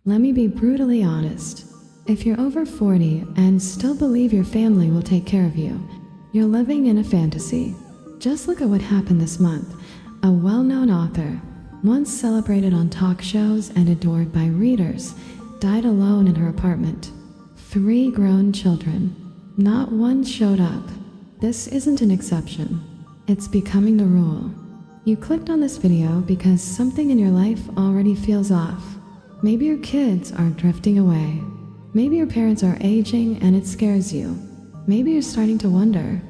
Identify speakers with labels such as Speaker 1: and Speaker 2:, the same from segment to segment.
Speaker 1: Let me be brutally honest. If you're over 40 and still believe your family will take care of you, you're living in a fantasy. Just look at what happened this month. A well-known author, once celebrated on talk shows and adored by readers, died alone in her apartment. 3 grown children. Not one showed up. This isn't an exception. It's becoming the rule. You clicked on this video because something in your life already feels off. Maybe your kids are drifting away. Maybe your parents are aging and it scares you. Maybe you're starting to wonder,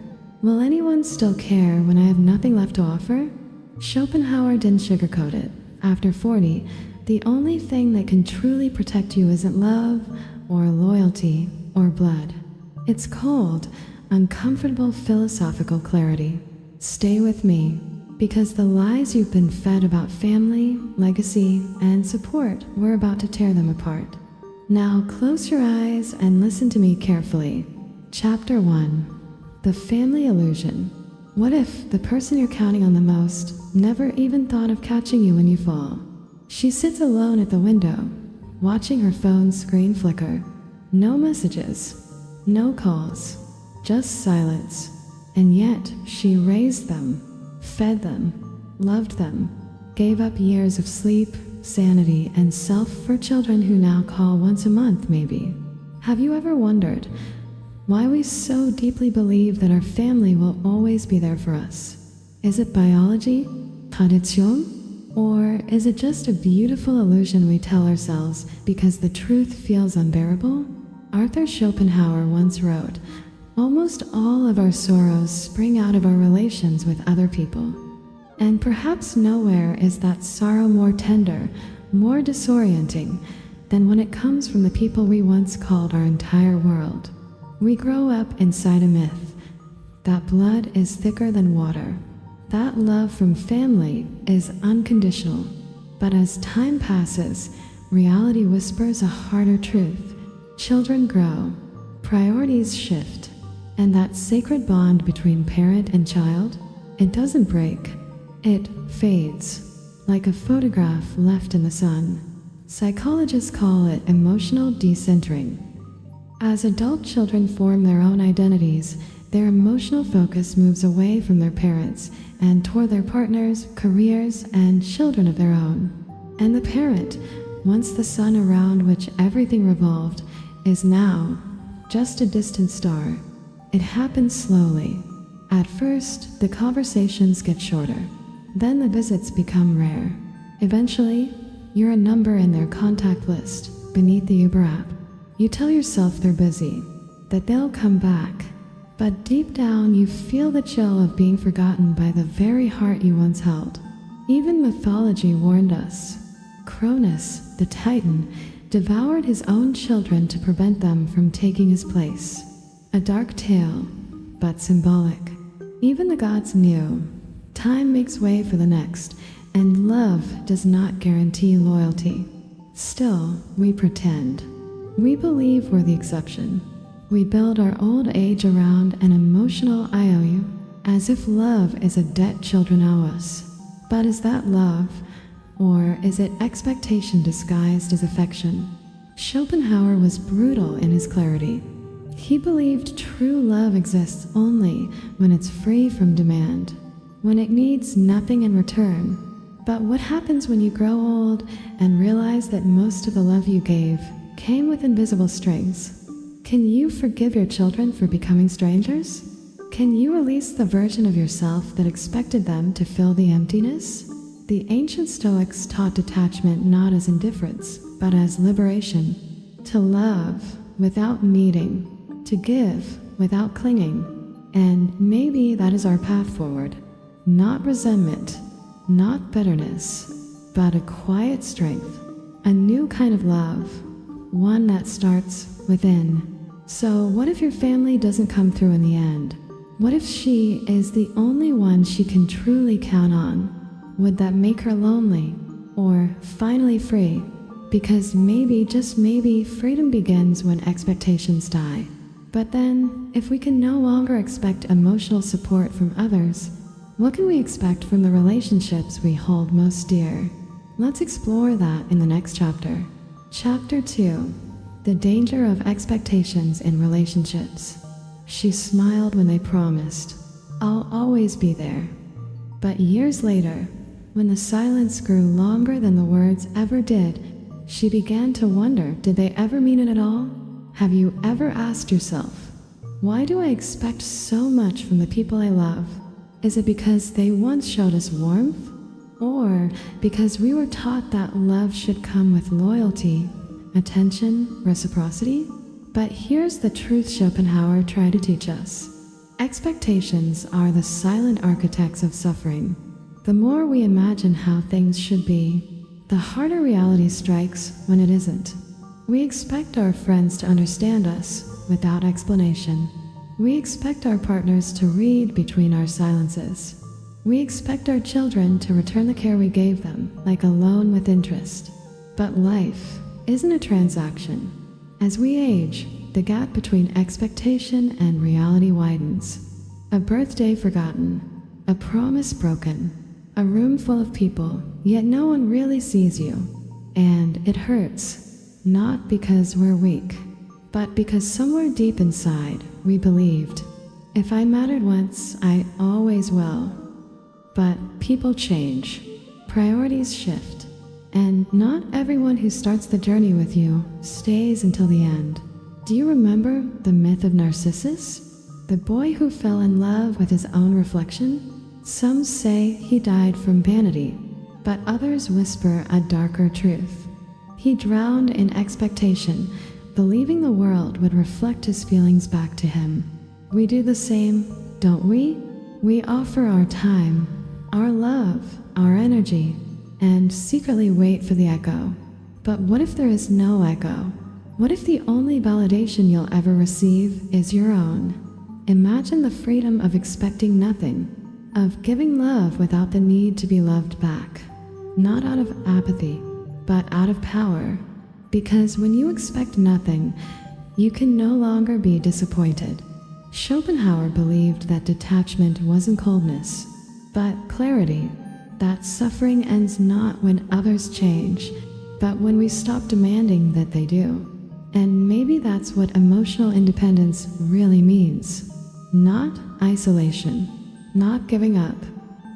Speaker 1: will anyone still care when I have nothing left to offer? Schopenhauer didn't sugarcoat it. After 40, the only thing that can truly protect you isn't love, or loyalty, or blood. It's cold, uncomfortable philosophical clarity. Stay with me, because the lies you've been fed about family, legacy, and support, we're about to tear them apart. Now close your eyes and listen to me carefully. Chapter 1. The Family Illusion. What if the person you're counting on the most never even thought of catching you when you fall? She sits alone at the window, watching her phone's screen flicker. No messages, no calls, just silence. And yet she raised them, fed them, loved them, gave up years of sleep, sanity, and self for children who now call once a month, maybe. Have you ever wondered why we so deeply believe that our family will always be there for us? Is it biology, tradition, or is it just a beautiful illusion we tell ourselves because the truth feels unbearable? Arthur Schopenhauer once wrote, "Almost all of our sorrows spring out of our relations with other people." And perhaps nowhere is that sorrow more tender, more disorienting, than when it comes from the people we once called our entire world. We grow up inside a myth that blood is thicker than water, that love from family is unconditional. But as time passes, reality whispers a harder truth. Children grow, priorities shift, and that sacred bond between parent and child, it doesn't break, it fades, like a photograph left in the sun. Psychologists call it emotional decentering. As adult children form their own identities, their emotional focus moves away from their parents and toward their partners, careers, and children of their own. And the parent, once the sun around which everything revolved, is now just a distant star. It happens slowly. At first, the conversations get shorter. Then the visits become rare. Eventually, you're a number in their contact list beneath the Uber app. You tell yourself they're busy, that they'll come back. But deep down, you feel the chill of being forgotten by the very heart you once held. Even mythology warned us. Cronus, the Titan, devoured his own children to prevent them from taking his place. A dark tale, but symbolic. Even the gods knew. Time makes way for the next, and love does not guarantee loyalty. Still, we pretend. We believe we're the exception. We build our old age around an emotional IOU, as if love is a debt children owe us. But is that love, or is it expectation disguised as affection? Schopenhauer was brutal in his clarity. He believed true love exists only when it's free from demand, when it needs nothing in return. But what happens when you grow old and realize that most of the love you gave came with invisible strings? Can you forgive your children for becoming strangers? Can you release the version of yourself that expected them to fill the emptiness? The ancient Stoics taught detachment not as indifference, but as liberation. To love without needing, to give without clinging. And maybe that is our path forward. Not resentment, not bitterness, but a quiet strength, a new kind of love, one that starts within. So what if your family doesn't come through in the end? What if she is the only one she can truly count on? Would that make her lonely, or finally free? Because maybe, just maybe, freedom begins when expectations die. But then, if we can no longer expect emotional support from others, what can we expect from the relationships we hold most dear? Let's explore that in the next chapter. Chapter 2. The Danger of Expectations in Relationships. She smiled when they promised, "I'll always be there." But years later, when the silence grew longer than the words ever did, she began to wonder, did they ever mean it at all? Have you ever asked yourself, why do I expect so much from the people I love? Is it because they once showed us warmth? Or because we were taught that love should come with loyalty, attention, reciprocity? But here's the truth Schopenhauer tried to teach us. Expectations are the silent architects of suffering. The more we imagine how things should be, the harder reality strikes when it isn't. We expect our friends to understand us without explanation. We expect our partners to read between our silences. We expect our children to return the care we gave them, like a loan with interest. But life isn't a transaction. As we age, the gap between expectation and reality widens. A birthday forgotten, a promise broken, a room full of people, yet no one really sees you. And it hurts, not because we're weak, but because somewhere deep inside we believed, if I mattered once, I always will. But people change, priorities shift, and not everyone who starts the journey with you stays until the end. Do you remember the myth of Narcissus? The boy who fell in love with his own reflection? Some say he died from vanity, but others whisper a darker truth. He drowned in expectation, believing the world would reflect his feelings back to him. We do the same, don't we? We offer our time, our love, our energy, and secretly wait for the echo. But what if there is no echo? What if the only validation you'll ever receive is your own? Imagine the freedom of expecting nothing, of giving love without the need to be loved back. Not out of apathy, but out of power. Because when you expect nothing, you can no longer be disappointed. Schopenhauer believed that detachment wasn't coldness, but clarity, that suffering ends not when others change, but when we stop demanding that they do. And maybe that's what emotional independence really means. Not isolation, not giving up,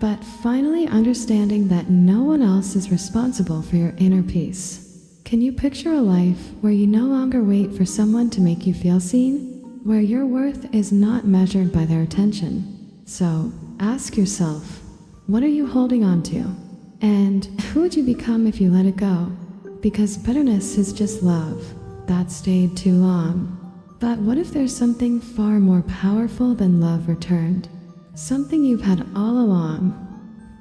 Speaker 1: but finally understanding that no one else is responsible for your inner peace. Can you picture a life where you no longer wait for someone to make you feel seen? Where your worth is not measured by their attention? So ask yourself, what are you holding on to? And who would you become if you let it go? Because bitterness is just love that stayed too long. But what if there's something far more powerful than love returned? Something you've had all along,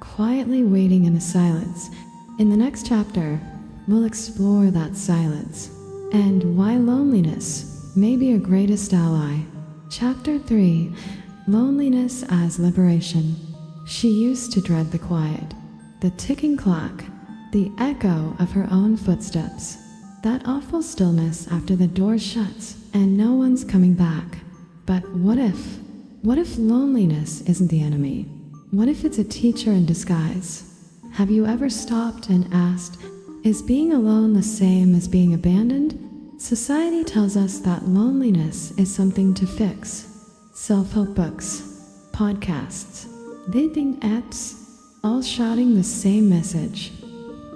Speaker 1: quietly waiting in the silence. In the next chapter, we'll explore that silence and why loneliness may be your greatest ally. Chapter 3. Loneliness as Liberation. She used to dread the quiet, the ticking clock, the echo of her own footsteps, that awful stillness after the door shuts and no one's coming back. But what if? What if loneliness isn't the enemy? What if it's a teacher in disguise? Have you ever stopped and asked, is being alone the same as being abandoned? Society tells us that loneliness is something to fix. Self-help books, podcasts, dating apps, all shouting the same message.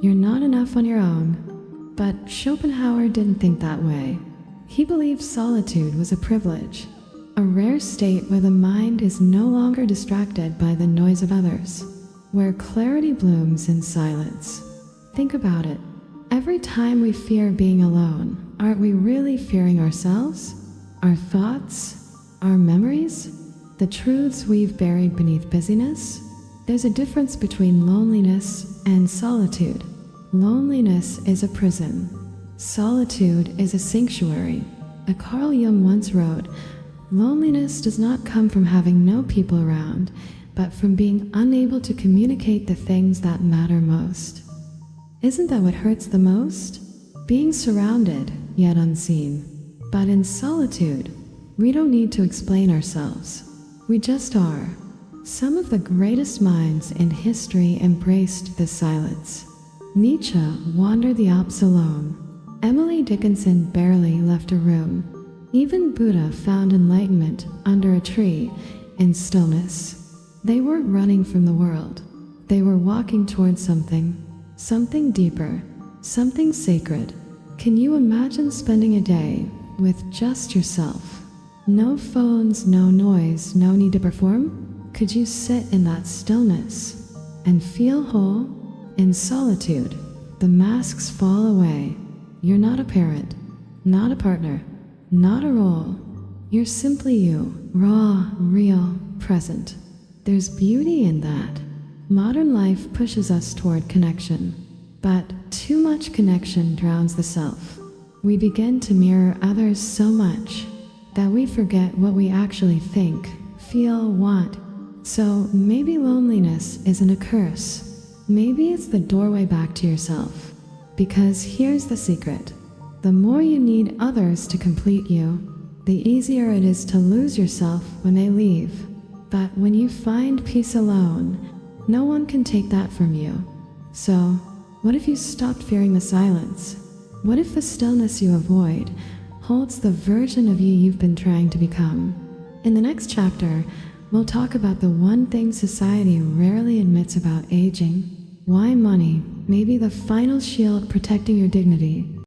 Speaker 1: You're not enough on your own. But Schopenhauer didn't think that way. He believed solitude was a privilege, a rare state where the mind is no longer distracted by the noise of others, where clarity blooms in silence. Think about it. Every time we fear being alone, aren't we really fearing ourselves? Our thoughts? Our memories? The truths we've buried beneath busyness? There's a difference between loneliness and solitude. Loneliness is a prison. Solitude is a sanctuary. A Carl Jung once wrote, loneliness does not come from having no people around, but from being unable to communicate the things that matter most. Isn't that what hurts the most? Being surrounded, yet unseen. But in solitude, we don't need to explain ourselves. We just are. Some of the greatest minds in history embraced this silence. Nietzsche wandered the Alps alone. Emily Dickinson barely left a room. Even Buddha found enlightenment under a tree in stillness. They weren't running from the world. They were walking towards something deeper, something sacred. Can you imagine spending a day with just yourself? No phones, no noise, no need to perform? Could you sit in that stillness and feel whole? In solitude, the masks fall away. You're not a parent, not a partner, not a role. You're simply you, raw, real, present. There's beauty in that. Modern life pushes us toward connection, but too much connection drowns the self. We begin to mirror others so much that we forget what we actually think, feel, want. So maybe loneliness isn't a curse. Maybe it's the doorway back to yourself. Because here's the secret. The more you need others to complete you, the easier it is to lose yourself when they leave. But when you find peace alone, no one can take that from you. So, what if you stopped fearing the silence? What if the stillness you avoid holds the version of you you've been trying to become? In the next chapter, we'll talk about the one thing society rarely admits about aging, why money may be the final shield protecting your dignity,